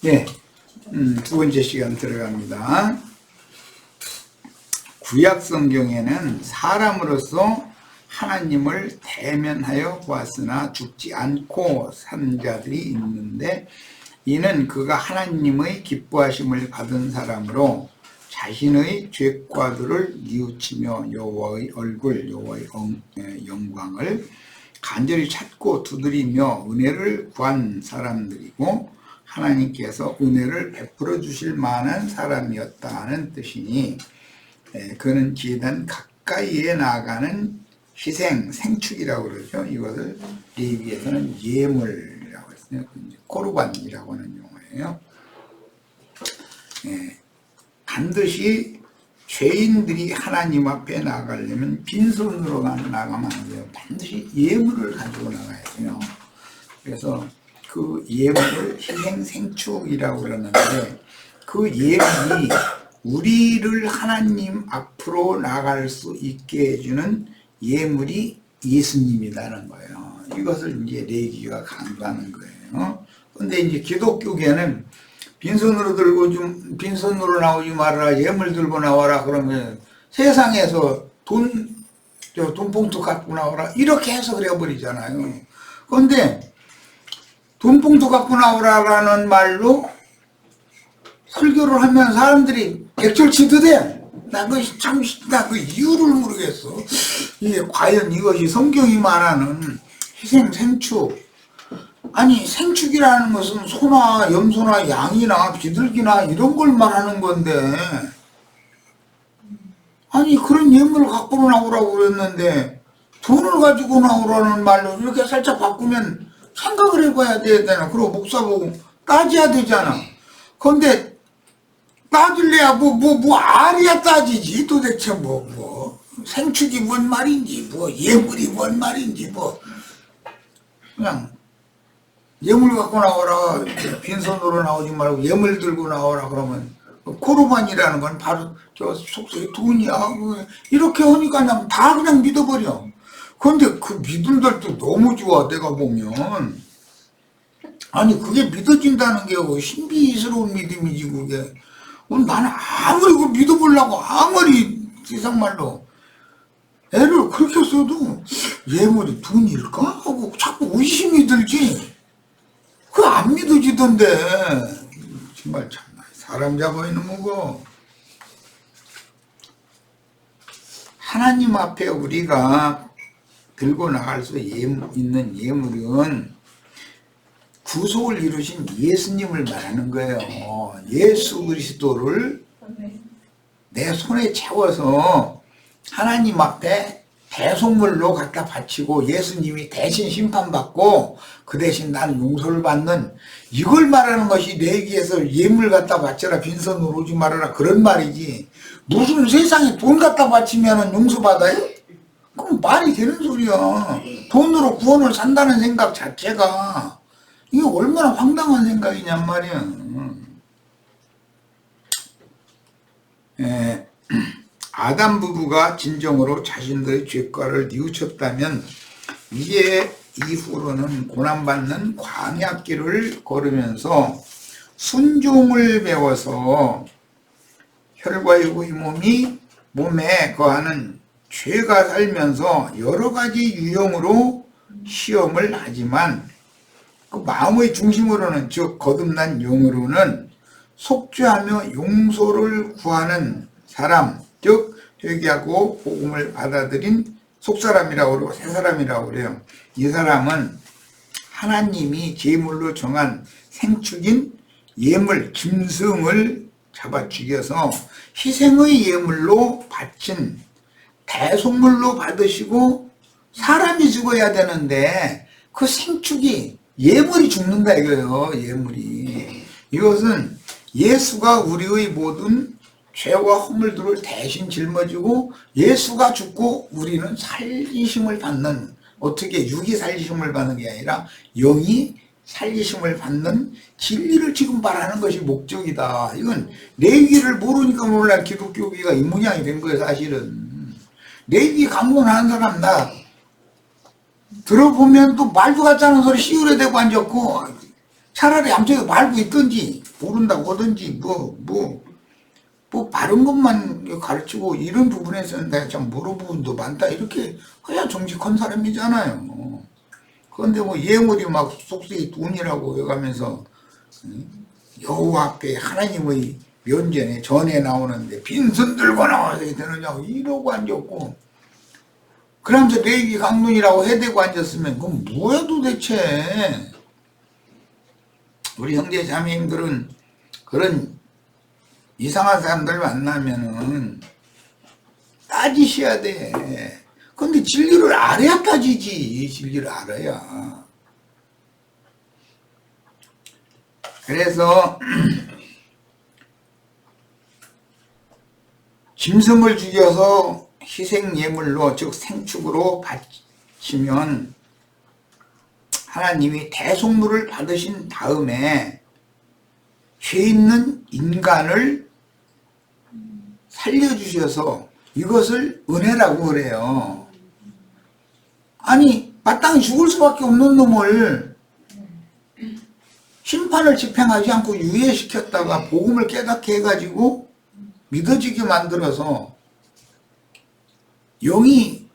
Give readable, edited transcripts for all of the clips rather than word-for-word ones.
예, 두 번째 시간 들어갑니다. 구약 성경에는 사람으로서 하나님을 대면하여 보았으나 죽지 않고 산 자들이 있는데, 이는 그가 하나님의 기뻐하심을 받은 사람으로 자신의 죄과들을 뉘우치며 여호와의 얼굴, 여호와의 영광을 간절히 찾고 두드리며 은혜를 구한 사람들이고, 하나님께서 은혜를 베풀어 주실 만한 사람이었다는 뜻이니, 그는 제단 가까이에 나아가는 희생, 생축이라고 그러죠. 이것을 레위기에서는 예물이라고 했어요. 코르반이라고 하는 용어예요. 반드시 죄인들이 하나님 앞에 나가려면 빈손으로 나가면 안 돼요. 반드시 예물을 가지고 나가야 돼요. 그래서 그 예물을 희생, 생축이라고 그러는데, 그 예물이 우리를 하나님 앞으로 나갈 수 있게 해주는 예물이 예수님이라는 거예요. 이것을 이제 레위기가 강조하는 거예요. 근데 이제 기독교계는 빈손으로 빈손으로 나오지 말아라, 예물 들고 나와라 그러면 세상에서 돈봉투 갖고 나오라 이렇게 해석을 해버리잖아요. 그런데 돈봉투 갖고 나오라라는 말로 설교를 하면 사람들이 백절치듯해. 나 그 이유를 모르겠어. 이게 과연 이것이 성경이 말하는 희생, 생축, 아니 생축이라는 것은 소나 염소나 양이나 비둘기나 이런 걸 말하는 건데, 아니 그런 예물을 갖고 나오라고 그랬는데 돈을 가지고 나오라는 말로 이렇게 살짝 바꾸면 생각을 해봐야 되잖아. 그리고 목사 보고 따져야 되잖아. 그런데 따질래야 알아야 따지지. 도대체 생축이 뭔 말인지, 예물이 뭔 말인지, 그냥 예물 갖고 나오라, 빈손으로 나오지 말고 예물 들고 나오라 그러면, 코르반이라는 건 바로 저 속속에 돈이야. 이렇게 하니까 그냥 믿어버려. 그런데 그 믿음들도 너무 좋아. 내가 보면 아니 그게 믿어진다는 게 신비스러운 믿음이지. 그게 나는 아무리 그 믿어보려고 아무리 세상말로 애를 그렇게 써도 예물이 돈일까 하고 자꾸 의심이 들지. 그거 안 믿어지던데. 정말 참 사람 잡아있는 거고. 하나님 앞에 우리가 들고 나갈 수 있는 예물은 구속을 이루신 예수님을 말하는 거예요. 예수 그리스도를 내 손에 채워서 하나님 앞에 대속물로 갖다 바치고 예수님이 대신 심판받고 그 대신 나는 용서를 받는, 이걸 말하는 것이 레위기에서 예물 갖다 바쳐라, 빈손으로 오지 말아라 그런 말이지. 무슨 세상에 돈 갖다 바치면 용서받아요? 그럼 말이 되는 소리야. 돈으로 구원을 산다는 생각 자체가 이게 얼마나 황당한 생각이냔 말이야. 아담 부부가 진정으로 자신들의 죄과를 뉘우쳤다면 이제 이후로는 고난받는 광야길을 걸으면서 순종을 배워서 혈과 육의 몸에 거하는 죄가 살면서 여러 가지 유형으로 시험을 하지만 그 마음의 중심으로는, 즉 거듭난 영으로는 속죄하며 용서를 구하는 사람, 즉 회개하고 복음을 받아들인 속사람이라고 그러고 새사람이라고 그래요. 이 사람은 하나님이 제물로 정한 생축인 예물, 짐승을 잡아 죽여서 희생의 예물로 바친 대속물로 받으시고, 사람이 죽어야 되는데 그 생축이 예물이 죽는다 이거예요. 예물이. 이것은 예수가 우리의 모든 죄와 허물들을 대신 짊어지고 예수가 죽고 우리는 살리심을 받는, 어떻게 육이 살리심을 받는 게 아니라 영이 살리심을 받는 진리를 지금 말하는 것이 목적이다. 이건 레위기를 모르니까 몰라 기독교계가 이 모양이 된 거예요. 사실은 레위기 강론하는 사람 나 들어보면 또 말도 같지 않은 소리 씌우려 대고 앉았고, 차라리 암쪽에 말고 있든지 모른다고 하든지 바른 것만 가르치고 이런 부분에서는 내가 참 모르는 부분도 많다 이렇게 해야 정직한 사람이잖아요. 그런데 뭐 예물이 막 속속이 돈이라고 해가면서 여호와 앞에 하나님의 면전에 전에 나오는데 빈손 들고 나와야 되느냐고 이러고 앉았고, 그러면서 레위기 강론이라고 해대고 앉았으면 그건 뭐야 도대체. 우리 형제 자매님들은 그런 이상한 사람들 만나면은 따지셔야 돼. 근데 진리를 알아야 따지지. 진리를 알아야. 그래서 짐승을 죽여서 희생 예물로 즉 생축으로 바치면 하나님이 대속물을 받으신 다음에 죄 있는 인간을 살려주셔서 이것을 은혜라고 그래요. 아니 마땅히 죽을 수밖에 없는 놈을 심판을 집행하지 않고 유예시켰다가 복음을 깨닫게 해가지고 믿어지게 만들어서 영이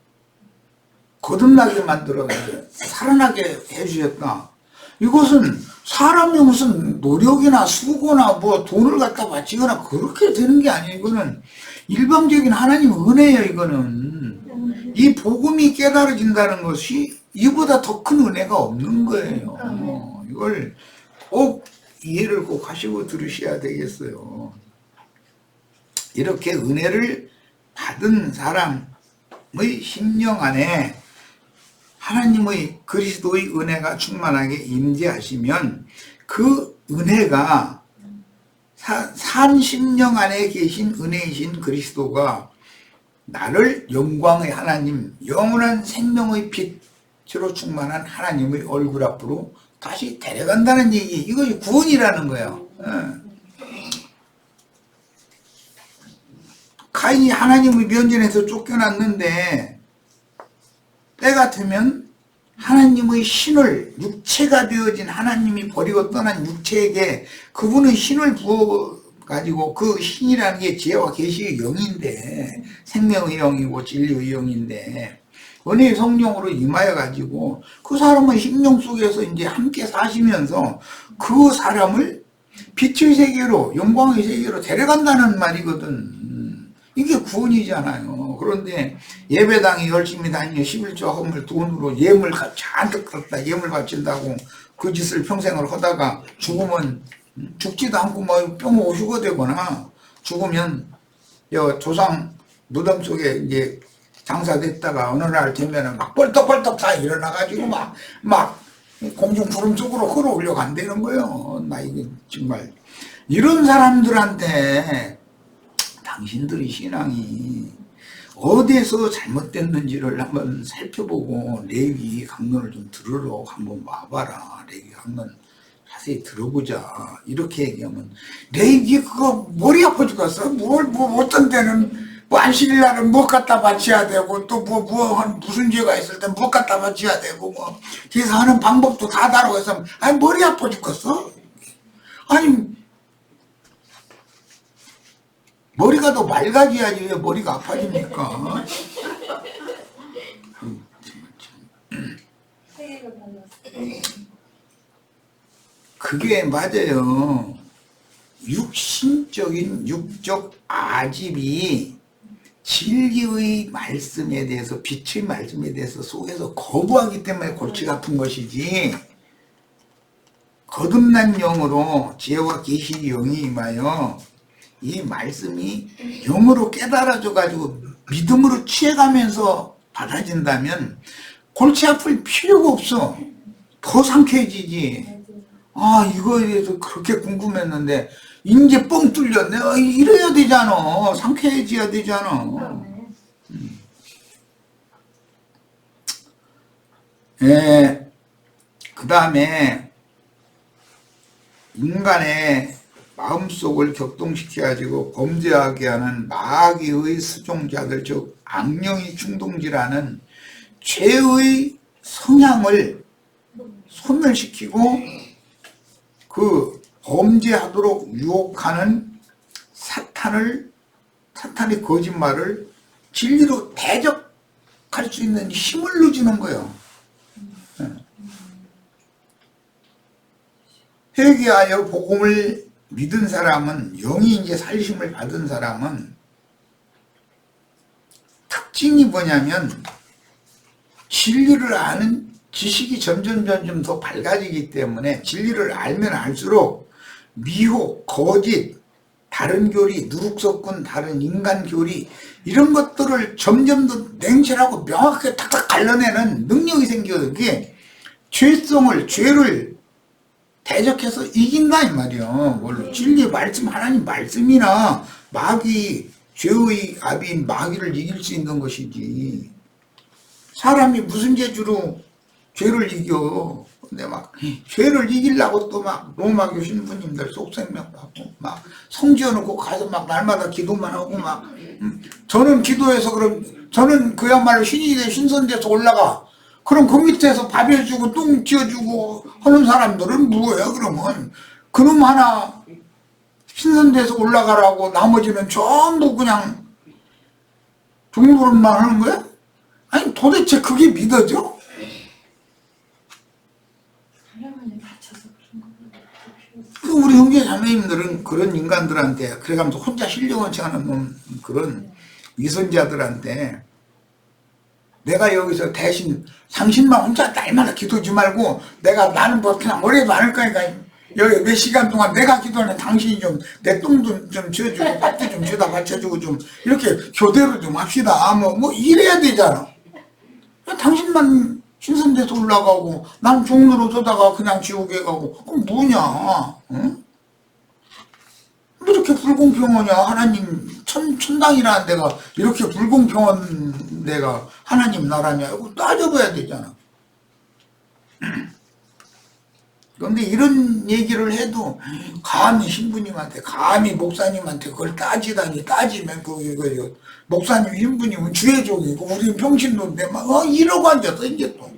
거듭나게 만들어 살아나게 해주셨다. 이것은 사람이 무슨 노력이나 수고나 뭐 돈을 갖다 바치거나 그렇게 되는 게 아니에요. 이거는 일방적인 하나님 은혜예요. 이거는 이 복음이 깨달아진다는 것이 이보다 더 큰 은혜가 없는 거예요. 이걸 꼭 이해를 꼭 하시고 들으셔야 되겠어요. 이렇게 은혜를 받은 사람의 심령 안에 하나님의 그리스도의 은혜가 충만하게 임재하시면 그 은혜가 산 심령 안에 계신 은혜이신 그리스도가 나를 영광의 하나님, 영원한 생명의 빛으로 충만한 하나님의 얼굴 앞으로 다시 데려간다는 얘기. 이것이 구원이라는 거예요. 가인이 하나님의 면전에서 쫓겨났는데 때 같으면 하나님의 신을, 육체가 되어진 하나님이 버리고 떠난 육체에게 그분의 신을 부어가지고, 그 신이라는 게 지혜와 계시의 영인데, 생명의 영이고 진리의 영인데 은혜의 성령으로 임하여가지고 그 사람의 심령 속에서 이제 함께 사시면서 그 사람을 빛의 세계로, 영광의 세계로 데려간다는 말이거든. 이게 구원이잖아요. 그런데 예배당에 열심히 다니며 11조 헌물 돈으로 예물 잔뜩 갖다 예물 바친다고 그 짓을 평생을 하다가 죽으면 죽지도 않고 뭐 뿅 오시고 되거나 죽으면 조상 무덤 속에 이제 장사됐다가 어느 날 되면은 막 벌떡벌떡 다 일어나가지고 막 공중 구름 쪽으로 끌어올려 간다는 거예요. 나 이게 정말 이런 사람들한테 당신들의 신앙이 어디에서 잘못됐는지를 한번 살펴보고 레위기 강론을 좀 들으러 한번 와봐라. 레위기 강론 자세히 들어보자. 이렇게 얘기하면 레위기 그거 머리 아파 죽겠어. 어떤 때는 뭐 안식일 날은 뭐 갖다 바쳐야 되고 또 무슨 죄가 있을 땐 뭐 갖다 바쳐야 되고 뭐 제사하는 방법도 다 다르고 해서 아니 머리 아파 죽겠어. 아니 머리가 더 맑아져야지 왜 머리가 아파집니까? 그게 맞아요. 육신적인 육적 아집이 진리의 말씀에 대해서, 빛의 말씀에 대해서 속에서 거부하기 때문에 골치가 아픈 것이지, 거듭난 영으로 지혜와 계시의 영이 임하여 이 말씀이 영으로 깨달아져 가지고 믿음으로 취해가면서 받아진다면 골치 아플 필요가 없어. 더 상쾌해지지. 아, 이거에 대해서 그렇게 궁금했는데 이제 뻥 뚫렸네. 이래야 되잖아. 상쾌해져야 되잖아. 그 다음에 인간의 마음속을 격동시켜가지고 범죄하게 하는 마귀의 수종자들, 즉 악령이 충동질하는 죄의 성향을 소멸시키고 그 범죄하도록 유혹하는 사탄의 거짓말을 진리로 대적할 수 있는 힘을 주는 거예요. 회개하여 복음을 믿은 사람은, 영이 이제 살리심을 받은 사람은 특징이 뭐냐면 진리를 아는 지식이 점점 더 밝아지기 때문에 진리를 알면 알수록 미혹, 거짓, 다른 교리, 누룩석군, 다른 인간 교리 이런 것들을 점점 더 냉철하고 명확하게 탁탁 갈라내는 능력이 생겨요. 그게 죄를 대적해서 이긴다 이 말이에요. 뭘로? 진리의 말씀, 하나님 말씀이나 마귀, 죄의 아비인 마귀를 이길 수 있는 것이지. 사람이 무슨 재주로 죄를 이겨? 근데 막 죄를 이기려고 또 막 로마교 신부님들 속생명 받고 막 성지어놓고 가서 막 날마다 기도만 하고 막 저는 기도해서 그럼 저는 그야말로 신이 돼 신선돼서 올라가. 그럼 그 밑에서 밥 해주고 똥 튀어주고 하는 사람들은 뭐예요? 그러면 그놈 하나 신선돼서 올라가라고 나머지는 전부 그냥 종노릇만 하는 거야? 아니 도대체 그게 믿어져? 그 우리 형제 자매님들은 그런 인간들한테 그래가면서 혼자 실력원치 않은 그런 위선자들한테 내가 여기서 대신 당신만 혼자 날마다 기도지 말고 나는 뭐 그냥 머리에도 안 할 거니까 여기 몇 시간 동안 내가 기도하는 당신이 좀 내 똥도 좀 지어주고 밥도 좀 주다 받쳐주고 좀 이렇게 교대로 좀 합시다. 뭐 이래야 되잖아. 당신만 신선돼서 올라가고 난 종로로 쏘다가 그냥 지옥에 가고 그럼 뭐냐? 응? 왜 이렇게 불공평하냐? 하나님 천당이라는 데가 이렇게 불공평한 데가 하나님 나라냐? 이거 따져봐야 되잖아. 그런데 이런 얘기를 해도 감히 신부님한테 감히 목사님한테 그걸 따지면 그거 목사님 신부님은 주의 종이고 우리는 평신도인데 막 이러고 앉아서 이제 또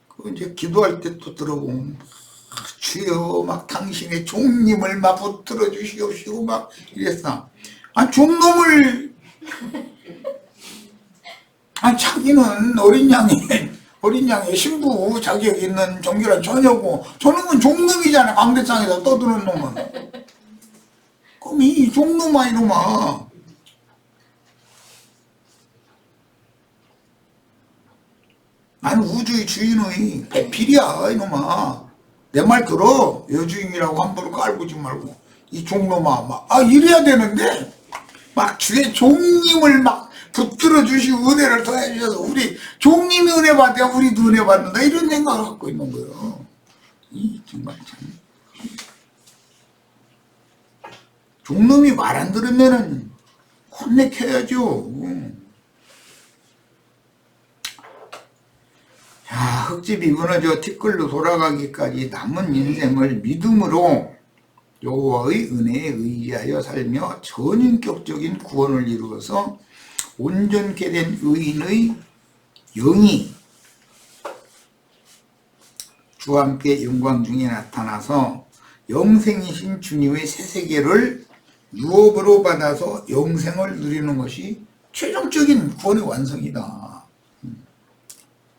그 이제 기도할 때 또 들어보면 주여 막 당신의 종님을 막 붙들어 주시옵시고 막 이랬어. 종놈을 자기는 어린 양의 신부 자격 있는 종교란 전혀고 저놈은 종놈이잖아. 강대상에서 떠드는 놈은. 그럼 이 종놈아 이놈아. 나는 우주의 주인의 배필이야 이놈아. 내 말 들어. 여주인이라고 함부로 깔보지 말고 이 종놈아 막 이래야 되는데 막 주의 종님을 막 붙들어 주시고 은혜를 더해 주셔서 우리 종님이 은혜 받아야 우리도 은혜 받는다 이런 생각을 갖고 있는 거예요. 정말 참 종놈이 말 안 들으면은 혼내켜야죠. 자, 흙집이 무너져 티끌로 돌아가기까지 남은 인생을 믿음으로 여호와의 은혜에 의지하여 살며 전인격적인 구원을 이루어서 온전케 된 의인의 영이 주와 함께 영광 중에 나타나서 영생이신 주님의 새 세계를 유업으로 받아서 영생을 누리는 것이 최종적인 구원의 완성이다.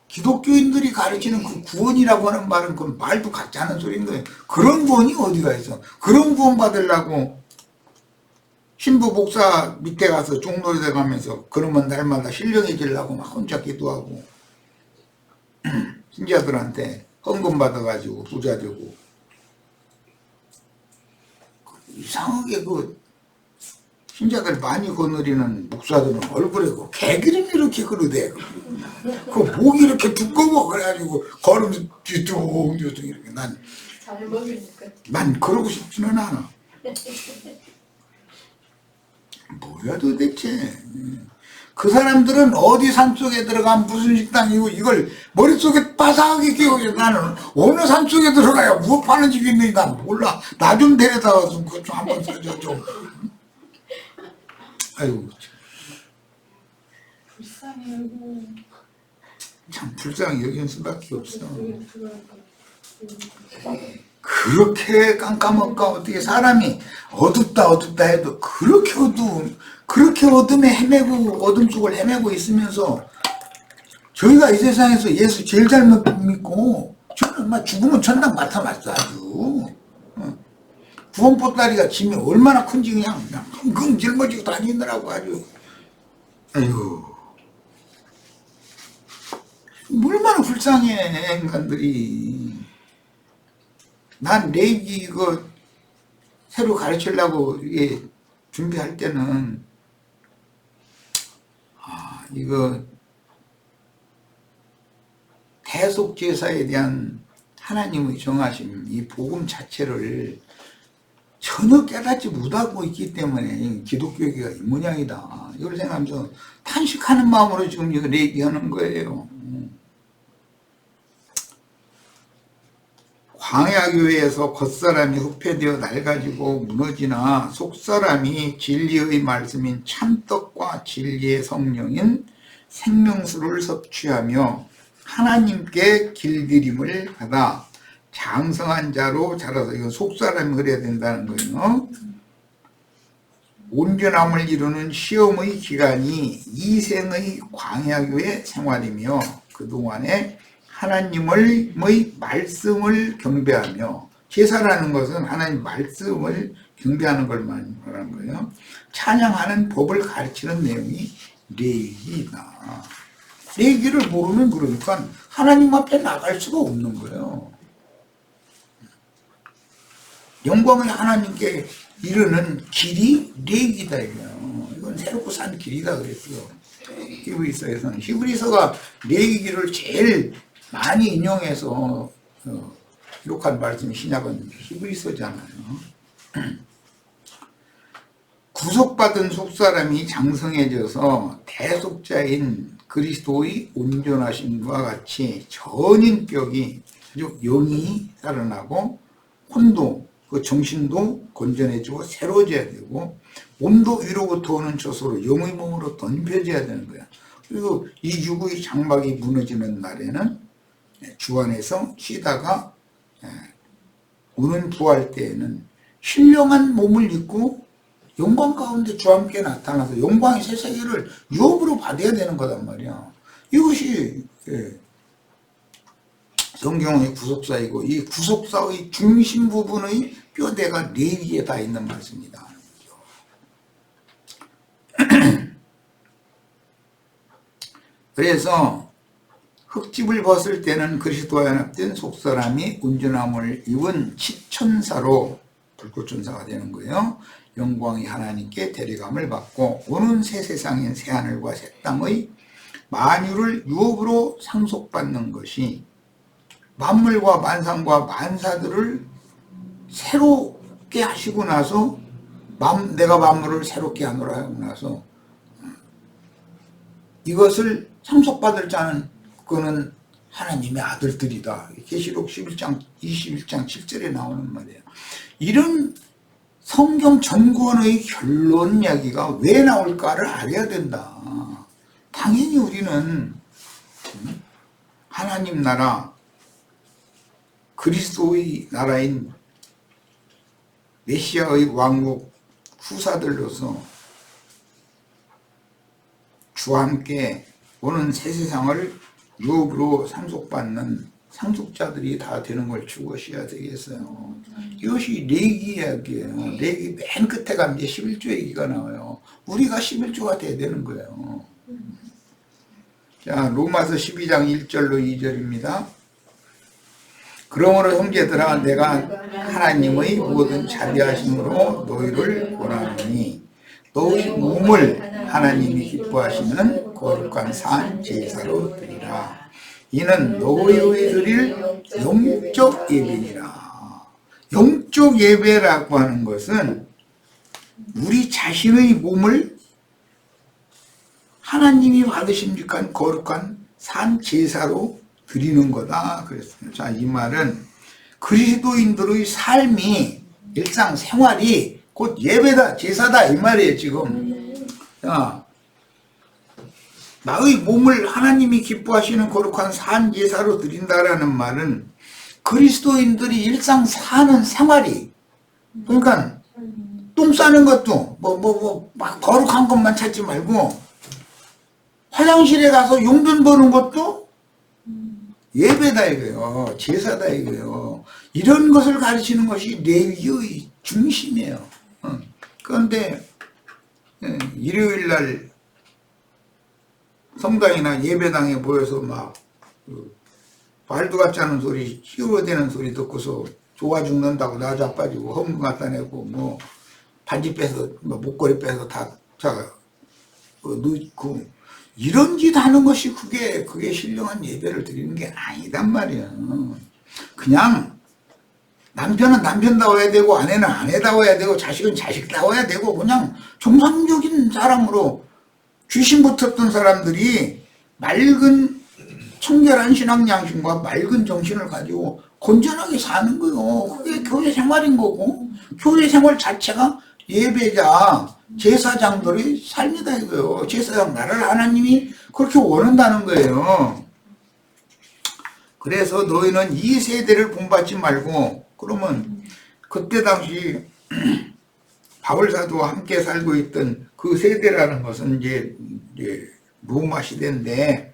기독교인들이 가르치는 그 구원이라고 하는 말은 그 말도 같지 않은 소리인 거예요. 그런 구원이 어디가 있어? 그런 구원 받으려고 신부 목사 밑에 가서 종로에 가면서 그러면 날마다 신령해지려고 막 혼자 기도하고 신자들한테 헌금 받아가지고 부자 되고 이상하게 그 신자들 많이 거느리는 목사들은 얼굴에 그 개기름이 이렇게 그러대. 그 목이 이렇게 두꺼워 그래가지고 걸으면서 뒤뚱 이렇게 잘 먹으니까. 난 그러고 싶지는 않아. 뭐야 도대체. 그 사람들은 어디 산속에 들어가면 무슨 식당이고 이걸 머릿속에 빠삭하게 기억해. 나는 어느 산속에 들어가야 무엇 파는 집이 있는지 난 몰라. 나 좀 데려다 와서 그거 좀 한번 써줘 좀. 아이고 불쌍해. 참 불쌍히 여길 수밖에 없어. 그렇게 깜깜할까 어떻게 사람이 어둡다 해도 그렇게 어둠에 헤매고 어둠 속을 헤매고 있으면서 저희가 이 세상에서 예수 제일 잘못 믿고 저는 막 죽으면 천당 맡아봤어 아주. 구원보따리가 짐이 얼마나 큰지 그냥 끙 짊어지고 다니느라고 아주. 아유, 얼마나 불쌍해 인간들이. 난 레이기 이거 새로 가르치려고 이게 준비할 때는 이거 대속제사에 대한 하나님의 정하심 이 복음 자체를 전혀 깨닫지 못하고 있기 때문에 기독교계가 이 모양이다. 이걸 생각하면서 탄식하는 마음으로 지금 이거 얘기하는 거예요. 광야교회에서 겉사람이 흡폐되어 낡아지고 무너지나 속사람이 진리의 말씀인 참떡과 진리의 성령인 생명수를 섭취하며 하나님께 길들임을 받아 장성한 자로 자라서, 이건 속사람이 그래야 된다는 거예요. 온전함을 이루는 시험의 기간이 이생의 광야교의 생활이며 그동안에 하나님의 말씀을 경배하며, 제사라는 것은 하나님 말씀을 경배하는 걸 말하는 거예요. 찬양하는 법을 가르치는 내용이 레위기다. 레위기를 모르면 그러니까 하나님 앞에 나갈 수가 없는 거예요. 영광의 하나님께 이르는 길이 레위기다 이거예요. 이건 새롭고 산 길이다 그랬어요. 히브리서에서는. 히브리서가 레위기를 제일 많이 인용해서 기록한 말씀이 신약은 히브리서잖아요. 구속받은 속사람이 장성해져서 대속자인 그리스도의 온전하심과 같이 전인격이 즉 영이 살아나고 혼도 그 정신도 건전해지고 새로워져야 되고 몸도 위로부터 오는 저소로 영의 몸으로 던져져야 되는 거야. 그리고 이 육의 장막이 무너지는 날에는 주 안에서 쉬다가 오는 부활 때에는 신령한 몸을 입고 영광 가운데 주와 함께 나타나서 영광의 새 세계를 유업으로 받아야 되는 거단 말이야. 이것이 성경의 구속사이고 이 구속사의 중심 부분의 뼈대가 레위기에 다 있는 말씀이다. 그래서 흙집을 벗을 때는 그리스도와 연합된 속사람이 온전함을 입은 치천사로 불꽃천사가 되는 거예요. 영광이 하나님께 대리감을 받고 오는 새 세상인 새하늘과 새 땅의 만유를 유업으로 상속받는 것이 만물과 만상과 만사들을 새롭게 하시고 나서 내가 만물을 새롭게 하노라 하고 나서 이것을 상속받을 자는 그거는 하나님의 아들들이다. 계시록 11장 21장 7절에 나오는 말이에요. 이런 성경 전권의 결론 이야기가 왜 나올까를 알아야 된다. 당연히 우리는 하나님 나라 그리스도의 나라인 메시아의 왕국 후사들로서 주와 함께 오는 새 세상을 유업으로 상속받는 상속자들이 다 되는 걸 추구하셔야 되겠어요. 이것이 레위기 이야기예요. 레위기 맨 끝에 가면 이제 11조 얘기가 나와요. 우리가 11조가 돼야 되는 거예요. 자, 로마서 12장 1절로 2절입니다. 그러므로 형제들아 내가 하나님의 모든 자비하심으로 너희를 권하노니 너희 몸을 하나님이 기뻐하시는 거룩한 산 제사로 드리라. 이는 너희의 드릴 영적 예배니라. 영적 예배라고 하는 것은 우리 자신의 몸을 하나님이 받으심직한 거룩한 산 제사로 드리는 거다 그랬어요. 자, 이 말은 그리스도인들의 삶이 일상생활이 곧 예배다 제사다 이 말이에요 지금. 자, 나의 몸을 하나님이 기뻐하시는 거룩한 산 예사로 드린다라는 말은 그리스도인들이 일상 사는 생활이, 그러니까 똥 싸는 것도 막 거룩한 것만 찾지 말고 화장실에 가서 용돈 버는 것도 예배다 이거예요. 제사다 이거예요. 이런 것을 가르치는 것이 레위의 중심이에요. 그런데 일요일날 성당이나 예배당에 모여서 막 말도 같지 않은 소리, 희우대는 소리 듣고서 좋아 죽는다고 나 자빠지고 헌금 갖다 내고 뭐 반지 빼서 뭐 목걸이 빼서 다 넣고 이런 짓 하는 것이 그게 신령한 예배를 드리는 게 아니단 말이에요. 그냥 남편은 남편다워야 되고 아내는 아내다워야 되고 자식은 자식다워야 되고 그냥 정상적인 사람으로 귀신 붙었던 사람들이 맑은 청결한 신앙 양심과 맑은 정신을 가지고 건전하게 사는 거예요. 그게 교회 생활인 거고 교회 생활 자체가 예배자, 제사장들의 삶이다 이거예요. 제사장 나를 하나님이 그렇게 원한다는 거예요. 그래서 너희는 이 세대를 본받지 말고, 그러면 그때 당시 바울사도와 함께 살고 있던 그 세대라는 것은 이제 로마 시대인데,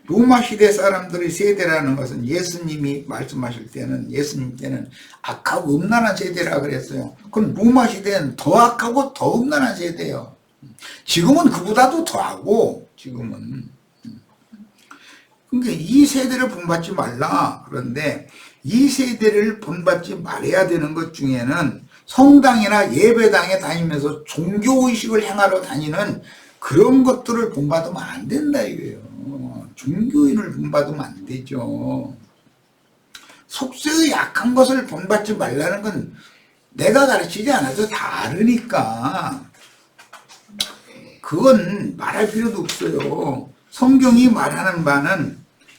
로마 시대 사람들의 세대라는 것은 예수님이 말씀하실 때는, 예수님 때는 악하고 음란한 세대라 그랬어요. 그럼 로마 시대는 더 악하고 더 음란한 세대예요. 지금은 그보다도 더하고, 지금은. 그러니까 이 세대를 본받지 말라. 그런데 이 세대를 본받지 말아야 되는 것 중에는 성당이나 예배당에 다니면서 종교의식을 행하러 다니는 그런 것들을 본받으면 안 된다 이거예요. 종교인을 본받으면 안 되죠. 속세의 약한 것을 본받지 말라는 건 내가 가르치지 않아도 다 알으니까 그건 말할 필요도 없어요. 성경이 말하는 바는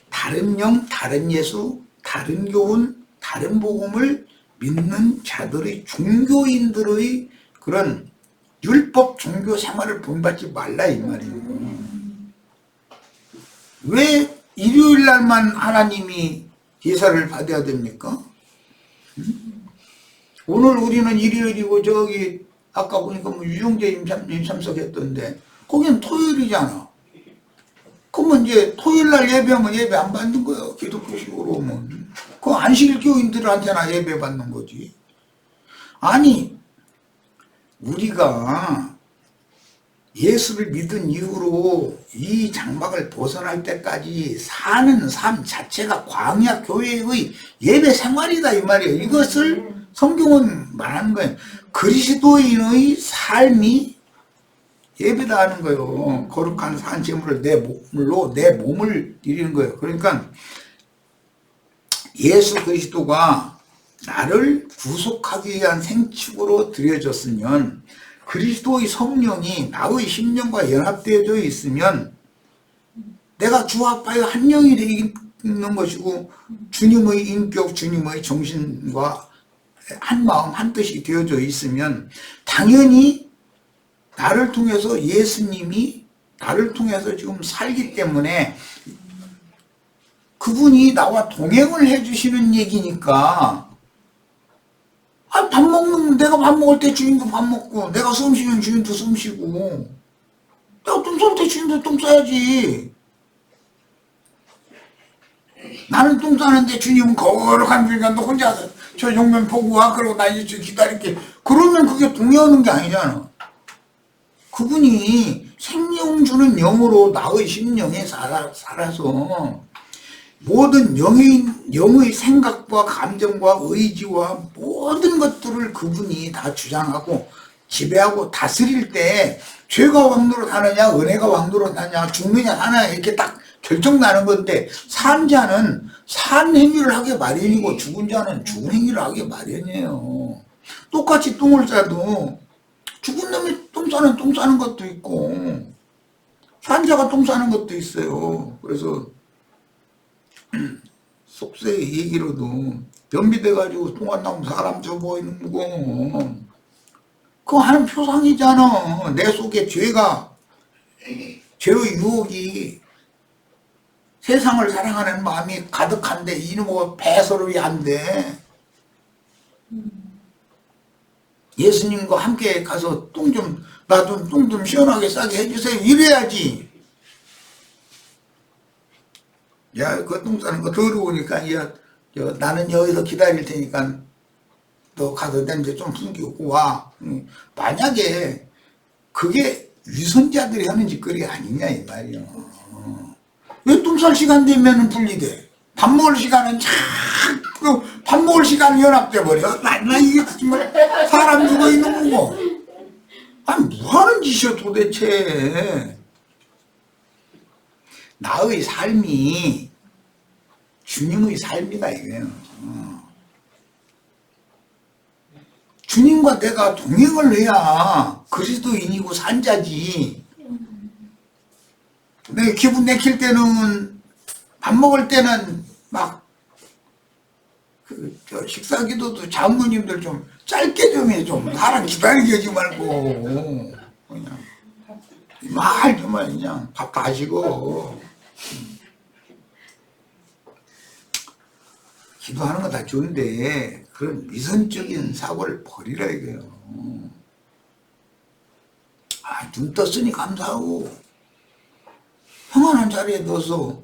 다른 영, 다른 예수, 다른 교훈, 다른 복음을 믿는 자들의 종교인들의 그런 율법 종교 생활을 본받지 말라 이 말이에요. 왜 일요일 날만 하나님이 제사를 받아야 됩니까? 오늘 우리는 일요일이고 저기 아까 보니까 뭐 유영재 참석했던데 거기는 토요일이잖아. 그러면 이제 토요일 날 예배하면 예배 안 받는 거예요. 기독교식으로 오면. 그 안식일 교인들한테나 예배 받는 거지. 아니 우리가 예수를 믿은 이후로 이 장막을 벗어날 때까지 사는 삶 자체가 광야 교회의 예배 생활이다 이 말이에요. 이것을 성경은 말하는 거예요. 그리스도인의 삶이 예배다 하는 거예요. 거룩한 산제물을 내 몸을 드리는 거예요. 그러니까 예수 그리스도가 나를 구속하기 위한 생축으로 드려졌으면 그리스도의 성령이 나의 심령과 연합되어져 있으면 내가 주 아빠의 한 영이 되는 것이고 주님의 인격, 주님의 정신과 한 마음, 한 뜻이 되어져 있으면 당연히 나를 통해서 예수님이 나를 통해서 지금 살기 때문에 그분이 나와 동행을 해주시는 얘기니까 밥 먹는 내가 밥 먹을 때 주인도 밥 먹고 내가 숨 쉬면 주인도 숨 쉬고 내가 똥 쌀 때 주인도 똥 싸야지. 나는 똥 싸는데 주님은 거룩한 주니까 너 혼자 저 용면 보고 와 그러고 나 이제 기다릴게. 그러면 그게 동의하는 게 아니잖아. 그분이 생명 주는 영으로 나의 심령에 살아서 모든 영의 생각과 감정과 의지와 모든 것들을 그분이 다 주장하고 지배하고 다스릴 때 죄가 왕노릇하느냐 은혜가 왕노릇하느냐 죽느냐 사느냐 이렇게 딱 결정나는 건데 산 자는 산 행위를 하게 마련이고 죽은 자는 죽은 행위를 하게 마련이에요. 똑같이 똥을 싸도 죽은 놈이 똥 싸는 것도 있고 산 자가 똥 싸는 것도 있어요. 그래서 속세의 얘기로도 변비돼가지고 똥 안 나오면 사람 접어 있는 거 그거 하는 표상이잖아. 내 속에 죄가 죄의 유혹이 세상을 사랑하는 마음이 가득한데 이놈의 배설이 안 돼. 예수님과 함께 가서 나 좀 좀 시원하게 싸게 해주세요. 이래야지. 야, 그 똥 싸는 거 더러우니까, 나는 여기서 기다릴 테니까 너 가서 냄새 좀 풍기고 와. 만약에 그게 위선자들이 하는 짓거리 아니냐 이 말이야. 왜 똥 쌀 시간 되면은 분리돼? 밥 먹을 시간은 밥 먹을 시간 연합돼 버려. 나 이게 정말 사람 죽어 있는 거고. 아니 뭐 하는 짓이야 도대체. 나의 삶이 주님의 삶이다 이거예요. 주님과 내가 동행을 해야 그리스도인이고 산자지. 내 기분 내킬 때는 밥 먹을 때는 막 식사 기도도 장모님들 좀 짧게 좀 해. 좀 사람 기다리게 하지 말고 그냥 정말 그냥 밥 다 하시고 기도하는 거 다 좋은데 그런 위선적인 사고를 버리라 이거예요. 눈 떴으니 감사하고 평안한 자리에 넣어서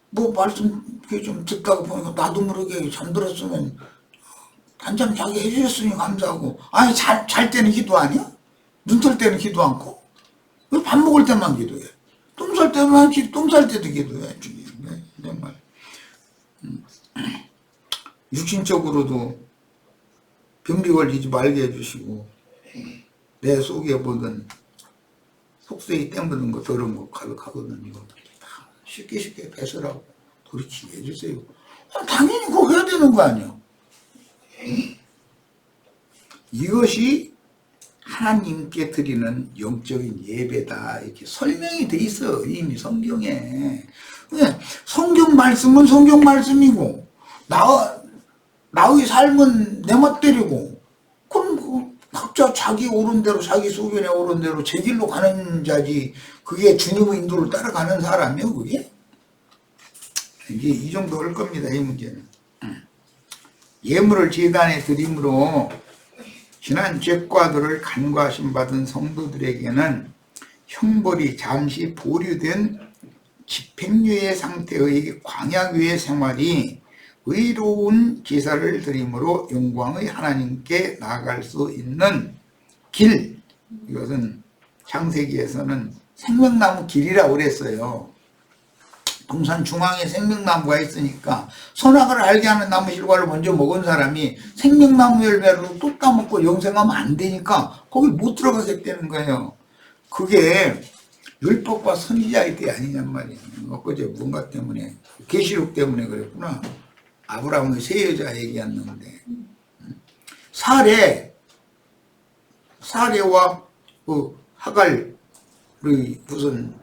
뭐 말씀 좀 듣다가 보니까 나도 모르게 잠들었으면 한잠 자게 해주셨으니 감사하고. 아니 잘 때는 기도 아니야? 눈 뜰 때는 기도 않고? 왜 밥 먹을 때만 기도해? 똥 쌀 때만 하지. 똥 쌀 때도 기도해. 정말 육신적으로도 병리 걸리지 말게 해주시고 내 속에 보던 속세에 때 묻은 거 더러운 거 가득하거든. 이거 다 쉽게 배설하고 돌이키게 해주세요. 당연히 그거 해야 되는 거 아니야. 이것이 하나님께 드리는 영적인 예배다. 이렇게 설명이 돼 있어 이미 성경에. 성경 말씀은 성경 말씀이고 나의 삶은 내 멋대로고. 그럼 각자 자기 옳은 대로 자기 소견에 옳은 대로 제 길로 가는 자지. 그게 주님의 인도를 따라가는 사람이요 그게? 이제 이 정도 할 겁니다 이 문제는. 예물을 제단에 드림으로 지난 죄과들을 간과하심 받은 성도들에게는 형벌이 잠시 보류된 집행유예 상태의 광야교회 생활이 의로운 제사를 드림으로 영광의 하나님께 나아갈 수 있는 길. 이것은 창세기에서는 생명나무 길이라고 그랬어요. 동산 중앙에 생명나무가 있으니까 선악을 알게 하는 나무 실과를 먼저 먹은 사람이 생명나무 열매를 또 따먹고 영생하면 안 되니까 거기 못 들어가겠다는 거예요. 그게 율법과 선지자의 때 아니냔 말이에요. 엊그제 뭔가 때문에 계시록 때문에 그랬구나. 아브라함의 세 여자 얘기했는데 사레와 그 하갈의 무슨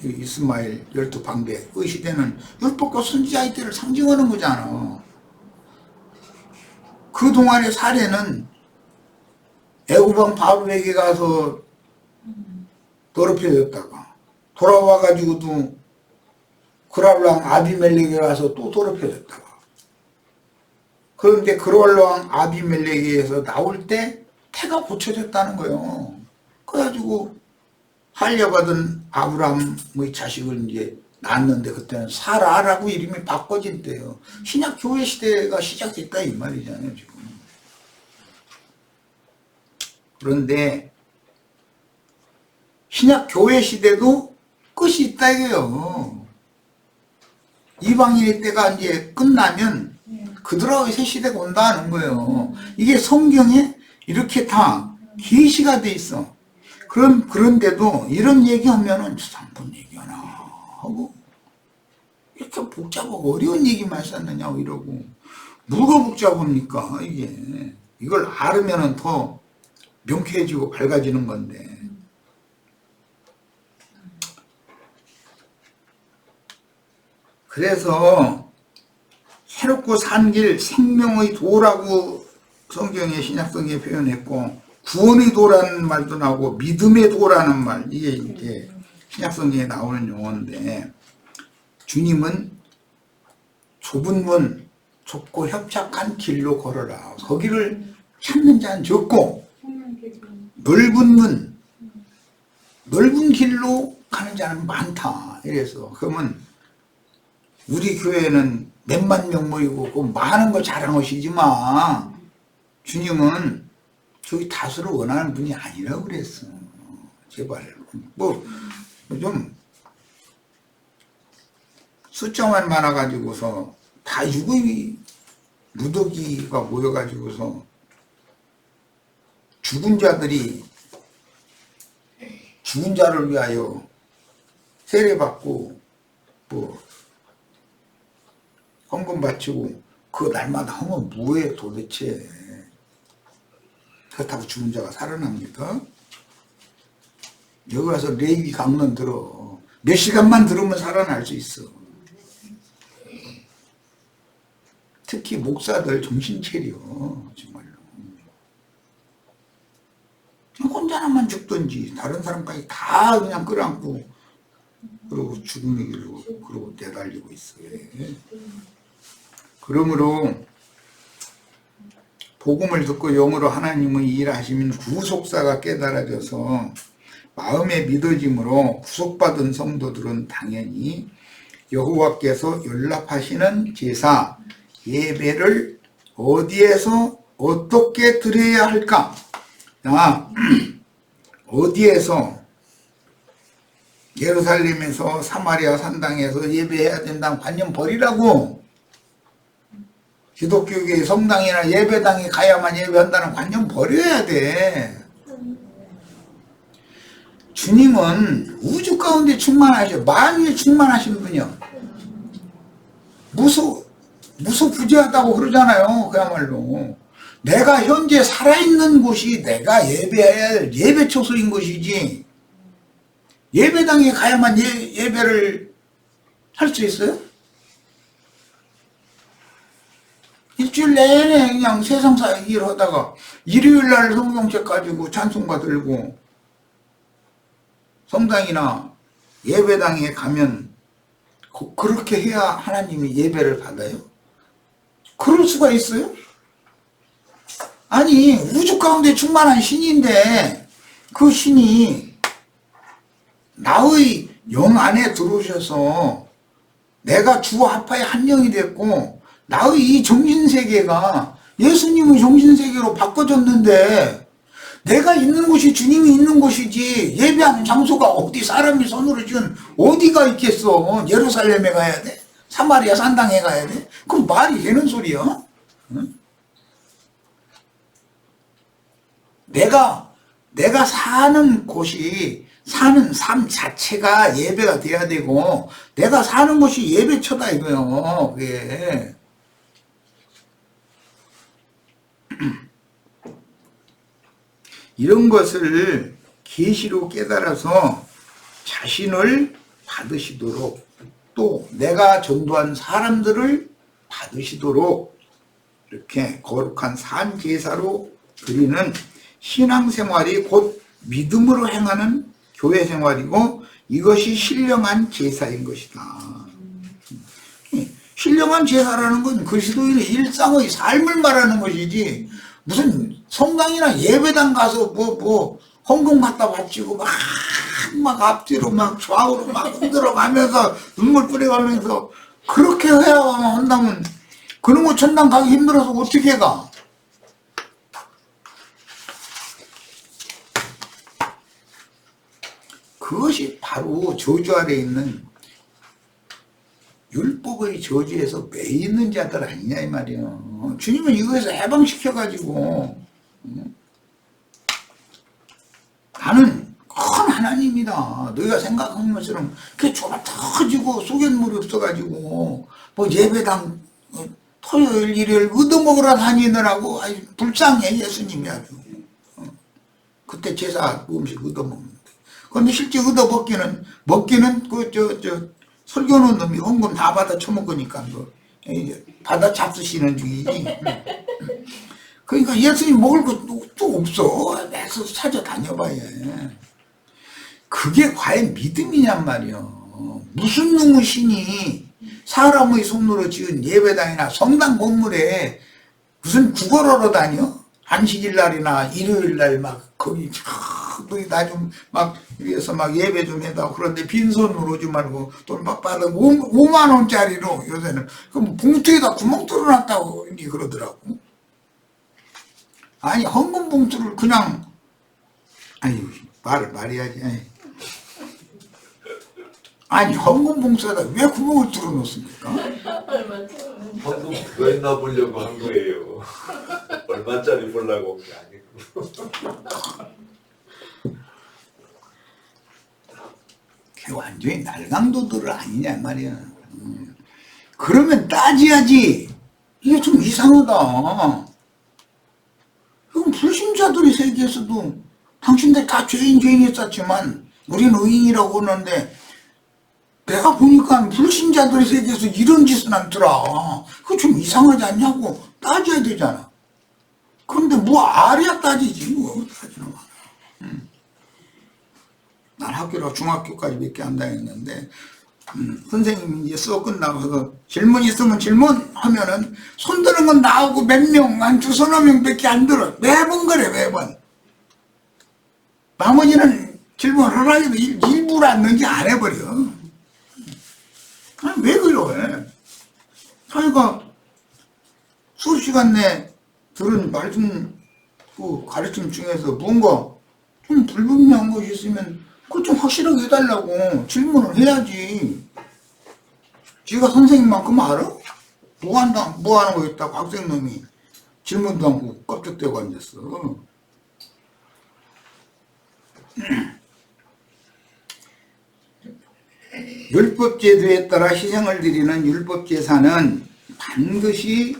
이스마엘 12방백의 시대는 율법과 선지자의 때를 상징하는 거잖아. 그동안의 사례는 애굽왕 바로에게 가서 더럽혀졌다가 돌아와가지고도 그랄왕 아비멜렉에 가서 또 더럽혀졌다가. 그런데 그랄왕 아비멜렉에서 나올 때 태가 고쳐졌다는 거예요. 그래가지고 할려받은 아브라함의 자식을 이제 낳았는데 그때는 사라라고 이름이 바꿔진 때요. 신약 교회 시대가 시작됐다 이 말이잖아요 지금. 그런데 신약 교회 시대도 끝이 있다 이거요. 이방인의 때가 이제 끝나면 그들하고의 새 시대가 온다는 거예요. 이게 성경에 이렇게 다 계시가 돼 있어. 그런데도 이런 얘기하면은 상품 얘기하나 하고 이렇게 복잡하고 어려운 얘기만 썼느냐고 이러고 뭐가 복잡합니까 이게. 이걸 알으면은 더 명쾌해지고 밝아지는 건데. 그래서 새롭고 산 길 생명의 도라고 성경에 신약성에 표현했고 구원의 도라는 말도 나오고 믿음의 도라는 말, 이게 이제 신약성경에 나오는 용어인데, 주님은 좁은 문, 좁고 협착한 길로 걸어라. 거기를 찾는 자는 적고, 넓은 문, 넓은 길로 가는 자는 많다. 이래서 그러면 우리 교회는 몇만 명 모이고 그 많은 거 잘한 것이지만 주님은 저기 다수를 원하는 분이 아니라고 그랬어. 제발 좀 숫자만 많아가지고서 다 유구이 무더기가 모여가지고서 죽은 자들이 죽은 자를 위하여 세례받고 헌금 바치고 그 날마다 하면 뭐해 도대체. 그렇다고 죽은 자가 살아납니까? 여기 와서 레위기 강론 들어. 몇 시간만 들으면 살아날 수 있어. 특히 목사들 정신 차려. 정말로. 혼자만 죽든지 다른 사람까지 다 그냥 끌어안고 그러고 죽음의 길로 그러고 내달리고 있어요. 그러므로 복음을 듣고 영으로 하나님의 일하시는 구속사가 깨달아져서 마음에 믿어짐으로 구속받은 성도들은 당연히 여호와께서 연락하시는 제사 예배를 어디에서 어떻게 드려야 할까? 어디에서? 예루살렘에서 사마리아 산당에서 예배해야 된다는 관념 버리라고. 기독교계 성당이나 예배당에 가야만 예배한다는 관념 버려야 돼. 주님은 우주 가운데 충만하셔. 만유에 충만하신 분이요. 무소부지하다고 그러잖아요. 그야말로. 내가 현재 살아있는 곳이 내가 예배해야 할 예배 초소인 것이지, 예배당에 가야만 예배를 할 수 있어요? 일주일 내내 그냥 세상사 일을 하다가 일요일날 성경책 가지고 찬송가 들고 성당이나 예배당에 가면 그렇게 해야 하나님이 예배를 받아요? 그럴 수가 있어요? 아니, 우주 가운데 충만한 신인데 그 신이 나의 영 안에 들어오셔서 내가 주와 합하여 한 영이 됐고 나의 이 정신세계가 예수님의 정신세계로 바꿔졌는데, 내가 있는 곳이 주님이 있는 곳이지 예배하는 장소가 어디 사람이 손으로 지은 어디가 있겠어. 예루살렘에 가야 돼? 사마리아 산당에 가야 돼? 그럼 말이 되는 소리야? 응? 내가 사는 곳이, 사는 삶 자체가 예배가 돼야 되고, 내가 사는 곳이 예배처다 이거요. 그게. 이런 것을 계시로 깨달아서 자신을 받으시도록, 또 내가 전도한 사람들을 받으시도록 이렇게 거룩한 산 제사로 드리는 신앙생활이 곧 믿음으로 행하는 교회 생활이고, 이것이 신령한 제사인 것이다. 신령한 제사라는 건 그리스도인의 일상의 삶을 말하는 것이지, 무슨 성당이나 예배당 가서 헌금 갖다 바치고 막 앞뒤로 막 좌우로 막 흔들어가면서 눈물 뿌려가면서 그렇게 해야 한다면 그런 거 천당 가기 힘들어서 어떻게 가? 그것이 바로 저주 아래 있는 율법의 저주에서 매 있는 자들 아니냐 이 말이에요. 주님은 이거에서 해방시켜가지고, 나는 큰 하나님이다. 너희가 생각하는 것처럼 그게 좁아 터지고 소견물이 없어가지고 뭐 예배당 토요일 일요일 얻어먹으라 다니느라고 불쌍해 예수님이 아주. 그때 제사 음식 얻어먹는데. 그런데 실제 먹기는 설교는 놈이 헌금 다 받아 처먹으니까 받아 잡수시는 중이지. 그러니까 예수님 먹을 것도 없어. 매서 찾아다녀봐야 해. 그게 과연 믿음이냔 말이야. 무슨 놈의 신이 사람의 손으로 지은 예배당이나 성당 건물에 무슨 구걸하러 다녀? 안식일 날이나 일요일 날 막 거기 나 좀 막 위에서 막 예배 좀 해다오. 그런데 빈손으로 오지 말고 돈 막 받아 5만 원짜리로 요새는 그럼 봉투에다 구멍 뚫어놨다고 이렇게 그러더라고. 아니 헌금 봉투를 그냥 아니 말해야지. 아니 헌금 봉투에다 왜 구멍을 뚫어놓습니까? 방금 그거 했나 보려고 한 거예요. 얼마짜리 보려고 온 게 아니고. 그게 완전히 날강도들 아니냐 말이야. 그러면 따져야지. 이게 좀 이상하다. 그럼 불신자들이 세계에서도 당신들 다 죄인이었지만 우리는 의인이라고 하는데 내가 보니까 불신자들의 세계에서 이런 짓은 않더라. 그거 좀 이상하지 않냐고 따져야 되잖아. 그런데 뭐 알아야 따지지. 뭐 따지는 거야. 난 학교로 중학교까지 몇 개 안 다녔는데 선생님이 이제 수업 끝나고 질문 있으면 질문 하면은 손 드는 건 나하고 몇 명, 한 2~3명밖에 안 들어. 매번 그래 매번. 나머지는 질문을 하려고 일부러 안 넣는지 안 해버려. 아니, 왜 그래? 자기가 수업 시간 내 들은 말씀 그 가르침 중에서 뭔가 좀 불분명한 것이 있으면 그거 좀 확실하게 해달라고 질문을 해야지. 지가 선생님만큼 알아? 뭐 하는 거 있다고 학생놈이 질문도 않고 껍적대고 앉았어. 율법제도에 따라 희생을 드리는 율법제사는 반드시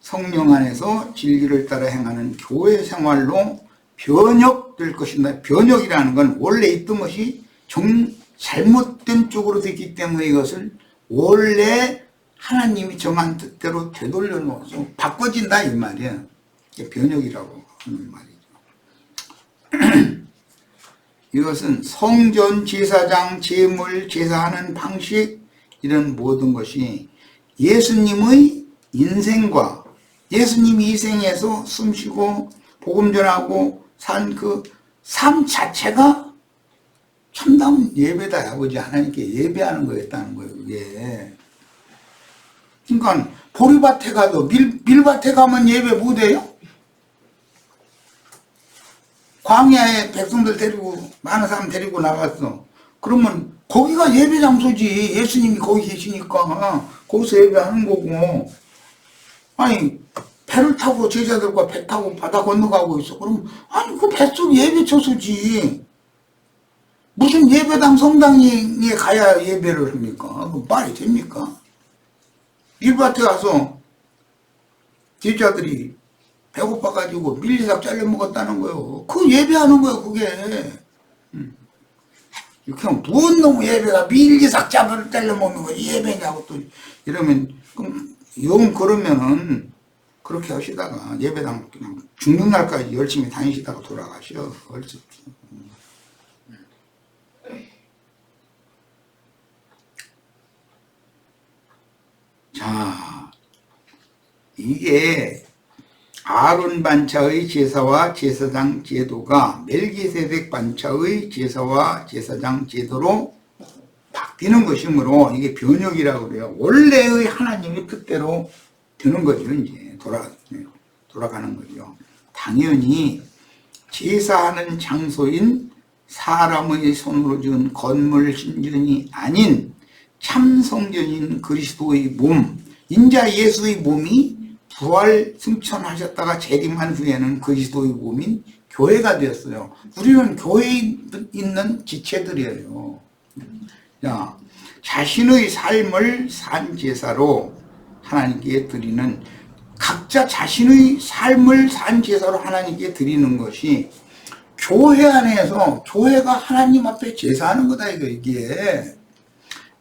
성령 안에서 진리를 따라 행하는 교회 생활로 변혁될 것이다. 변혁이라는 건 원래 있던 것이 잘못된 쪽으로 됐기 때문에 이것을 원래 하나님이 정한 뜻대로 되돌려 놓아서 바꿔진다 이 말이야. 이게 변혁이라고 하는 말이죠. 이것은 성전 제사장 제물 제사하는 방식 이런 모든 것이 예수님의 인생과 예수님이 이 생에서 숨쉬고 복음 전하고 산 그 삶 자체가 참다운 예배다. 아버지 하나님께 예배하는 거였다는 거예요. 그게. 그러니까 보리밭에 가도 밀밭에 가면 예배 못해요? 광야에 백성들 데리고 많은 사람 데리고 나갔어. 그러면 거기가 예배 장소지. 예수님이 거기 계시니까 거기서 예배하는 거고. 아니 배를 타고 제자들과 배 타고 바다 건너가고 있어. 그럼 아니 그 뱃속 예배 처소지. 무슨 예배당 성당에 가야 예배를 합니까? 그 말이 됩니까? 밀밭에 가서 제자들이 배고파가지고 밀리삭 잘려 먹었다는 거예요. 그 예배하는 거예요, 그게. 그냥 무슨 놈의 예배가 밀리삭 잘려 먹는 거 예배냐고 또 이러면, 그럼 영 그러면은 그렇게 하시다가 예배당 그냥 죽는 날까지 열심히 다니시다가 돌아가셔. 얼른. 자, 이게 아론 반차의 제사와 제사장 제도가 멜기세덱 반차의 제사와 제사장 제도로 바뀌는 것이므로 이게 변혁이라고 그래요. 원래의 하나님의 뜻대로 되는 거죠. 이제 돌아가는 거죠. 당연히 제사하는 장소인 사람의 손으로 지은 건물 신전이 아닌 참 성전인 그리스도의 몸, 인자 예수의 몸이 부활 승천하셨다가 재림한 후에는 그리스도의 몸인 교회가 되었어요. 우리는 교회에 있는 지체들이에요. 자, 자신의 삶을 산 제사로 하나님께 드리는, 각자 자신의 삶을 산 제사로 하나님께 드리는 것이 교회 안에서 교회가 하나님 앞에 제사하는 거다 이게.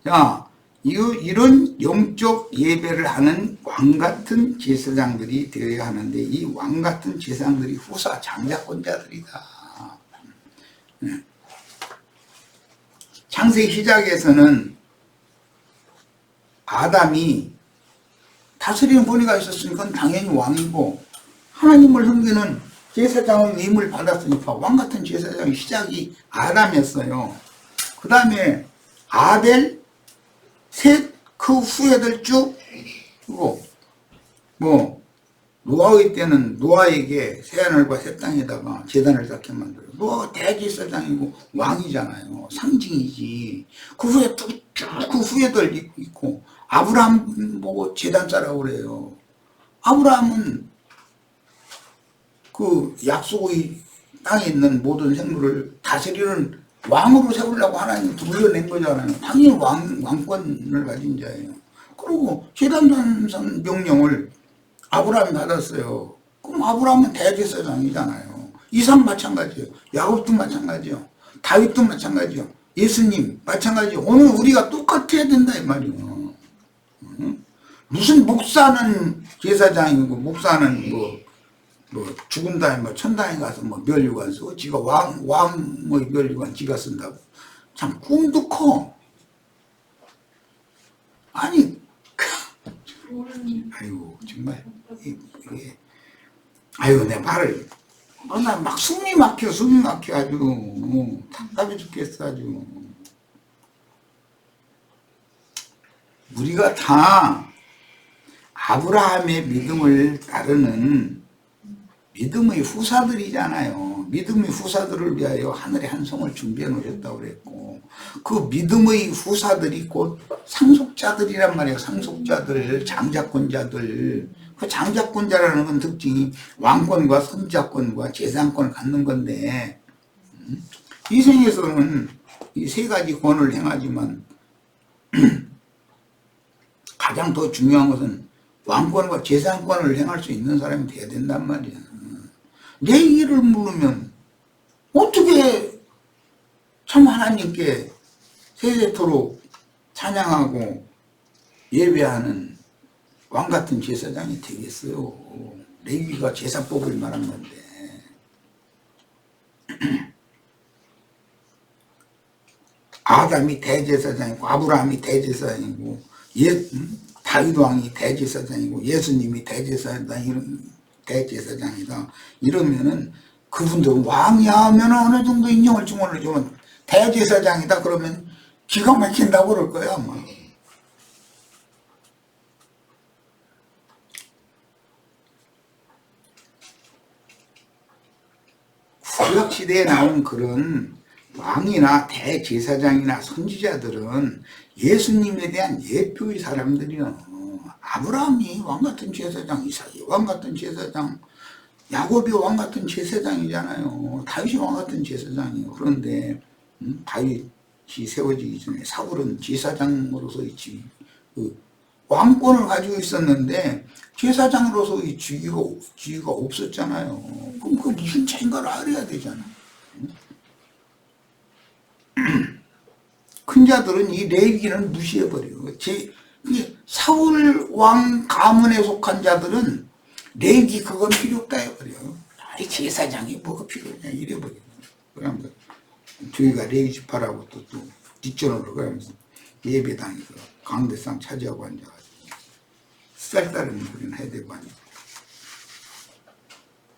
자, 이런 영적 예배를 하는 왕같은 제사장들이 되어야 하는데 이 왕같은 제사장들이 후사 장자권자들이다. 창세기 시작에서는 아담이 다스리는 권위가 있었으니까 당연히 왕이고, 하나님을 섬기는 제사장은 임을 받았으니까 왕같은 제사장의 시작이 아담이었어요. 그 다음에 아벨, 셋, 그 후예들 쭉, 그리고 노아의 때는 노아에게 새하늘과 새 땅에다가 제단을 쌓게 만들어요. 노아가 대제사장이고 왕이잖아요. 상징이지. 그 후에 그 후예들 있고, 아브라함 보고 제단 쌓으라고 그래요. 아브라함은 그 약속의 땅에 있는 모든 생물을 다스리는 왕으로 세우려고 하나님 불러낸 거잖아요. 당연히 왕권을 가진 자예요. 그리고 제단산 명령을 아브라함이 받았어요. 그럼 아브라함은 대제사장이잖아요. 이삭 마찬가지예요. 야곱도 마찬가지요. 다윗도 마찬가지요. 예수님 마찬가지요. 오늘 우리가 똑같아야 된다 이 말이에요. 무슨 목사는 제사장이고 목사는 죽은 다음에 천당에 가서 멸류관 쓰고 지가 왕의 멸류관 지가 쓴다고. 참 꿈도 커. 아니 아이고 정말 이게 아이고 내 말을 나 막 숨이 막혀 아주 답답해 죽겠어 아주. 우리가 다 아브라함의 믿음을 따르는 믿음의 후사들이잖아요. 믿음의 후사들을 위하여 하늘의 한 성을 준비해 놓으셨다고 그랬고, 그 믿음의 후사들이 곧 상속자들이란 말이에요. 상속자들, 장자권자들. 그 장자권자라는 건 특징이 왕권과 선자권과 제사권을 갖는 건데, 이 생에서는 이 세 가지 권을 행하지만 가장 더 중요한 것은 왕권과 제사권을 행할 수 있는 사람이 돼야 된단 말이야. 내 일을 물으면 어떻게 참 하나님께 세세토록 찬양하고 예배하는 왕같은 제사장이 되겠어요. 레위기가 제사법을 말한 건데. 아담이 대제사장이고 아브라함이 대제사장이고 다윗 왕이 대제사장이고 예수님이 대제사장이다. 이러면은 그분들은 왕이 하면 어느 정도 인정을 주문을 주면 대제사장이다 그러면 기가 막힌다고 그럴 거야 아마. 구약시대에 나온 그런 왕이나 대제사장이나 선지자들은 예수님에 대한 예표의 사람들이요. 아브라함이 왕같은 제사장, 이삭이 왕같은 제사장, 야곱이 왕같은 제사장이잖아요. 다윗이 왕같은 제사장이에요. 그런데 다윗이 세워지기 전에 사울은 제사장으로서의 왕권을 가지고 있었는데 제사장으로서의 지위가 없었잖아요. 그럼 그 무슨 차이인가를 알아야 되잖아. 큰 자들은 이 레위기는 무시해버려요. 사울 왕 가문에 속한 자들은 레위기 그건 필요 없다 해버려요. 아니 제사장이 뭐가 필요하냐 이래버려요. 그러면서 저희가 레위 지파라고 또 뒷전으로 그러면서 예배당에서 강대상 차지하고 앉아가지고 쌀다른 소리는 해야 되고 앉아.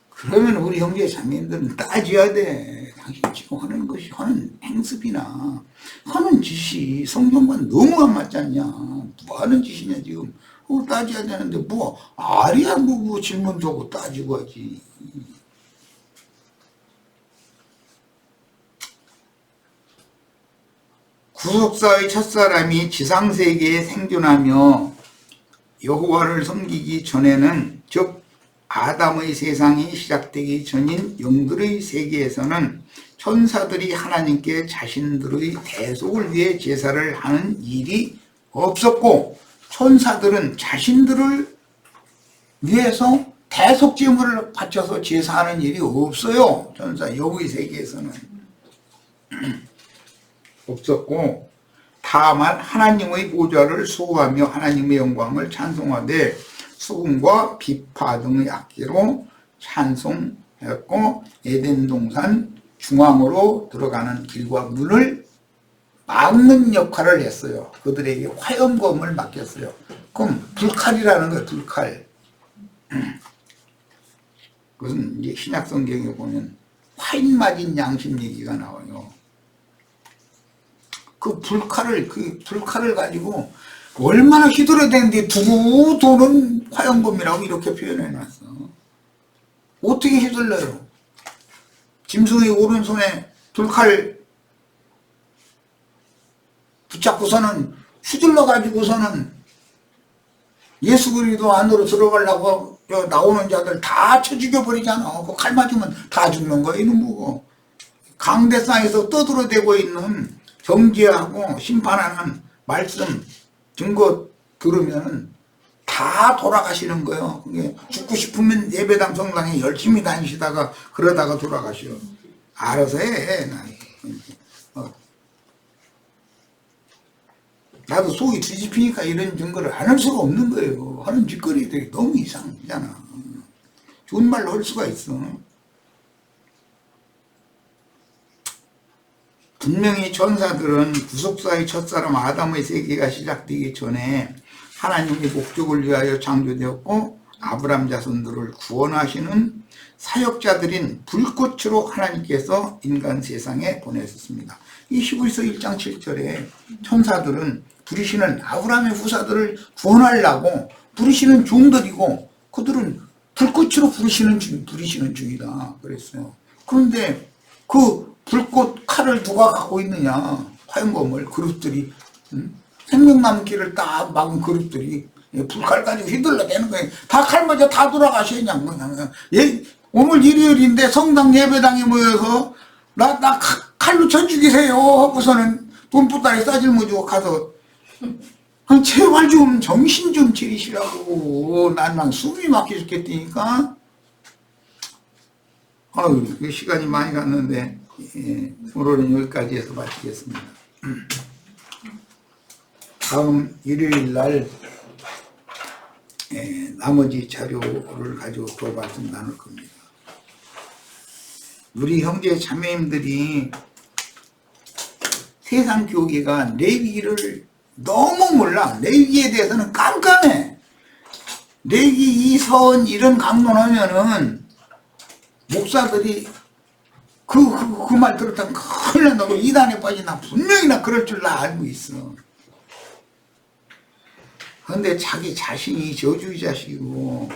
그러면 우리 형제 자매님들은 따져야 돼. 당신 지금 하는 행습이나 하는 짓이 성경과 너무 안 맞지 않냐. 뭐 하는 짓이냐 지금. 따져야 되는데 아리야 뭐 질문도 하고 따지고 하지. 구속사의 첫사람이 지상세계에 생존하며 여호와를 섬기기 전에는 즉 아담의 세상이 시작되기 전인 영들의 세계에서는 천사들이 하나님께 자신들의 대속을 위해 제사를 하는 일이 없었고 천사들은 자신들을 위해서 대속 제물을 바쳐서 제사하는 일이 없어요. 천사 여호의 세계에서는 없었고 다만 하나님의 보좌를 수호하며 하나님의 영광을 찬송하되 수금과 비파 등의 악기로 찬송했고 에덴 동산 중앙으로 들어가는 길과 문을 막는 역할을 했어요. 그들에게 화염검을 맡겼어요. 그럼 불칼이라는 거예요. 불칼. 그것은 이제 신약 성경에 보면 화인 맞은 양심 얘기가 나와요. 그 불칼을 가지고 얼마나 휘둘러야 되는데 두고 도는 화염검이라고 이렇게 표현해 놨어. 어떻게 휘둘러요? 짐승의 오른손에 불칼 붙잡고서는 휘둘러 가지고서는 예수 그리스도 안으로 들어가려고 나오는 자들 다 쳐 죽여버리잖아. 그 칼 맞으면 다 죽는 거야 이놈 보고. 강대상에서 떠들어대고 있는 정죄하고 심판하는 말씀 증거 들으면 다 돌아가시는 거예요. 그게 죽고 싶으면 예배당 성당에 열심히 다니시다가 그러다가 돌아가셔. 알아서 해. 나도 속이 뒤집히니까 이런 증거를 안 할 수가 없는 거예요. 하는 짓거리들이 너무 이상하잖아. 좋은 말로 할 수가 있어. 분명히 천사들은 구속사의 첫사람 아담의 세계가 시작되기 전에 하나님의 목적을 위하여 창조되었고 아브람 자손들을 구원하시는 사역자들인 불꽃으로 하나님께서 인간 세상에 보내셨습니다. 이 히브리서 1장 7절에 천사들은 부르시는 아브라함의 후사들을 구원하려고 부르시는 종들이고 그들은 불꽃으로 부르시는 중이다 그랬어요. 그런데 그 불꽃 칼을 누가 갖고 있느냐? 화염검을 그룹들이 생명 남기를 딱 막은 그룹들이 불칼 가지고 휘둘러대는 거예요. 다 칼 맞아 다 돌아가셔야 그냥. 오늘 일요일인데 성당 예배당에 모여서 나 칼로 쳐 죽이세요 하고서는 돈보따리 싸질머지고 가서 제발 좀 정신 좀 차리시라고. 난 숨이 막혀 죽겠다니까. 아유, 시간이 많이 갔는데 오늘은 여기까지 해서 마치겠습니다. 다음 일요일 날 나머지 자료를 가지고 또 말씀 나눌 겁니다. 우리 형제 자매님들이 세상 교계가 레위기를 너무 몰라. 레위기에 대해서는 깜깜해. 레위기, 이선 이런 강론하면은 목사들이 그 말 들었다면 큰일 난다고 이단에 빠지나 분명히 나 그럴 줄 나 알고 있어. 그런데 자기 자신이 저주의 자식이고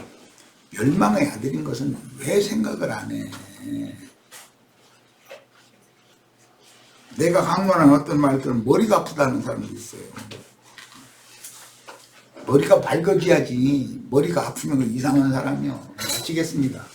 멸망의 아들인 것은 왜 생각을 안 해? 내가 강론한 어떤 말들은 머리가 아프다는 사람도 있어요. 머리가 맑아져야지 머리가 아프면 이상한 사람이요. 마치겠습니다.